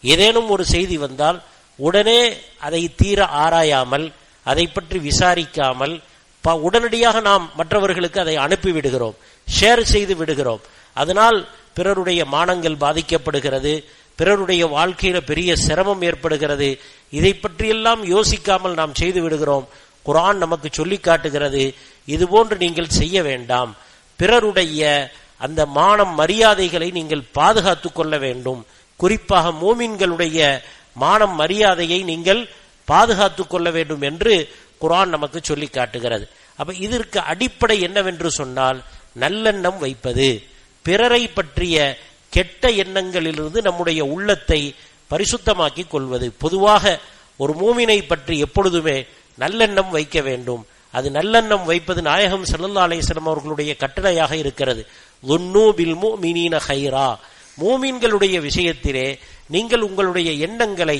ஏதேனும் ஒரு செய்தி வந்தால் உடனே அதை தீர ஆராயாமல், அதை பற்றி விசாரிக்காமல் உடனடியாக நாம் மற்றவர்களுக்கு அதை அனுப்பிவிடுகிறோம், ஷேர் செய்து விடுகிறோம். அதனால் பிறருடைய மானங்கள் பாதிக்கப்படுகிறது, பிறருடைய வாழ்க்கையில பெரிய சிரமம் ஏற்படுகிறது. இதை பற்றியெல்லாம் யோசிக்காமல் நாம் செய்து விடுகிறோம். குர்ஆன் நமக்கு சொல்லி காட்டுகிறது, இதுபோன்று நீங்கள் செய்ய வேண்டாம். பிறருடைய அந்த மானம் மரியாதைகளை நீங்கள் பாதுகாத்து கொள்ள வேண்டும். குறிப்பாக மூமின்களுடைய மானம் மரியாதையை நீங்கள் பாதுகாத்து கொள்ள வேண்டும் என்று குர்ஆன் நமக்கு சொல்லி காட்டுகிறது. அப்ப இதற்கு அடிப்படை என்னவென்று சொன்னால் நல்லெண்ணம் வைப்பது, பிறரை பற்றிய கெட்ட எண்ணங்களிலிருந்து நம்முடைய உள்ளத்தை பரிசுத்தமாக்கி கொள்வது. பொதுவாக ஒரு மூமினை பற்றி எப்பொழுதுமே நல்லெண்ணம் வைக்க வேண்டும். அது நல்லெண்ணம் வைப்பது நாயகம் ஸல்லல்லாஹு அலைஹி வஸல்லம் அவர்களுடைய கட்டளையாக இருக்கிறது. ظُنُّوا بِالْمُؤْمِنِينَ خَيْرًا, மூமின்களுடைய விஷயத்திலே நீங்கள் உங்களுடைய எண்ணங்களை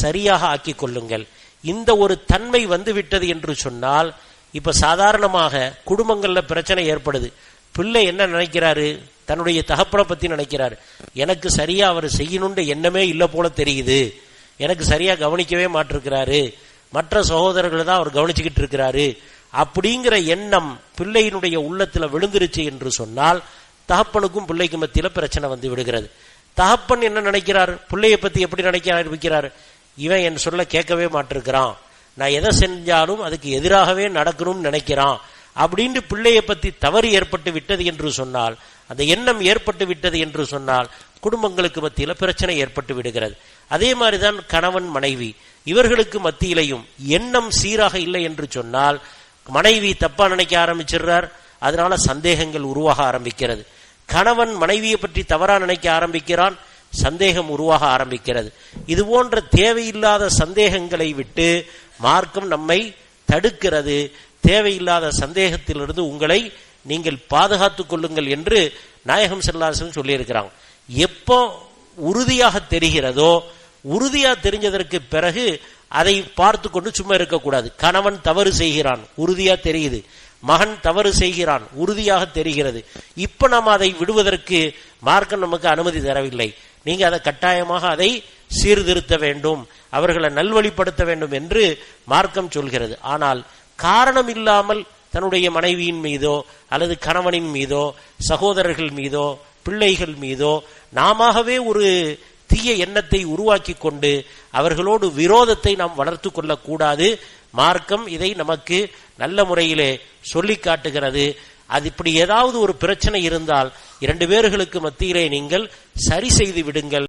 சரியாக ஆக்கிக் கொள்ளுங்கள். இந்த ஒரு தன்மை வந்துவிட்டது என்று சொன்னால், இப்ப சாதாரணமாக குடும்பங்கள்ல பிரச்சனை ஏற்படுது. பிள்ளை என்ன நினைக்கிறாரு, தன்னுடைய தகப்பனை பத்தி நினைக்கிறாரு, எனக்கு சரியா அவர் செய்யணும்ன்ற எண்ணமே இல்ல போல தெரியுது, எனக்கு சரியா கவனிக்கவே மாட்டிருக்கிறாரு, மற்ற சகோதரர்களை தான் அவர் கவனிச்சுக்கிட்டு இருக்கிறாரு அப்படிங்கிற எண்ணம் பிள்ளையினுடைய உள்ளத்துல விழுந்துருச்சு என்று சொன்னால் தகப்பனுக்கும் பிள்ளைக்கும் மத்தியில பிரச்சனை வந்து விடுகிறது. தகப்பன் என்ன நினைக்கிறார், பிள்ளையை பத்தி எப்படி நினைக்க ஆரம்பிக்கிறார், இவன் என் சொல்ல கேட்கவே மாட்டிருக்கிறான், நான் எதை செஞ்சாலும் அதுக்கு எதிராகவே நடக்கணும்னு நினைக்கிறான் அப்படின்னு பிள்ளையை பத்தி தவறு ஏற்பட்டு விட்டது என்று சொன்னால், அந்த எண்ணம் ஏற்பட்டு விட்டது என்று சொன்னால் குடும்பங்களுக்கு மத்தியில பிரச்சனை ஏற்பட்டு விடுகிறது. அதே மாதிரிதான் கணவன் மனைவி இவர்களுக்கு மத்தியிலையும் எண்ணம் சீராக இல்லை என்று சொன்னால் மனைவி தப்பா நினைக்க ஆரம்பிச்சிடுறார், அதனால சந்தேகங்கள் உருவாக ஆரம்பிக்கிறது. கணவன் மனைவியை பற்றி தவறா நினைக்க ஆரம்பிக்கிறான், சந்தேகம் உருவாக ஆரம்பிக்கிறது. இது போன்ற தேவையில்லாத சந்தேகங்களை விட்டு மார்க்கம் நம்மை தடுக்கிறது. தேவையில்லாத சந்தேகத்திலிருந்து உங்களை நீங்கள் பாதுகாத்துக் கொள்ளுங்கள் என்று நாயகம் ஸல்லல்லாஹு அலைஹி வஸல்லம் சொல்லியிருக்கிறாங்க. எப்போ உறுதியாக தெரிகிறதோ, உறுதியா தெரிஞ்சதற்கு பிறகு அதை பார்த்து கொண்டு சும்மா இருக்கக்கூடாது. கணவன் தவறு செய்கிறான், உறுதியா தெரியுது, மகன் தவறு செய்கிறான், உறுதியாக தெரிகிறது, இப்ப நாம் அதை விடுவதற்கு மார்க்கம் நமக்கு அனுமதி தரவில்லை. நீங்க அதை கட்டாயமாக அதை சீர்திருத்த வேண்டும், அவர்களை நல்வழிப்படுத்த வேண்டும் என்று மார்க்கம் சொல்கிறது. ஆனால் காரணம் இல்லாமல் தன்னுடைய மனைவியின் மீதோ அல்லது கணவனின் மீதோ சகோதரர்கள் மீதோ பிள்ளைகள் மீதோ நாமவே ஒரு தீய எண்ணத்தை உருவாக்கி கொண்டு அவர்களோடு விரோதத்தை நாம் வளர்த்து கொள்ளக்கூடாது. மார்க்கம் இதை நமக்கு நல்ல முறையிலே சொல்லி காட்டுகிறது. அது இப்படி ஏதாவது ஒரு பிரச்சனை இருந்தால் 2 பேர்களுக்கு மத்தியிலே நீங்கள் சரி செய்து விடுங்கள்.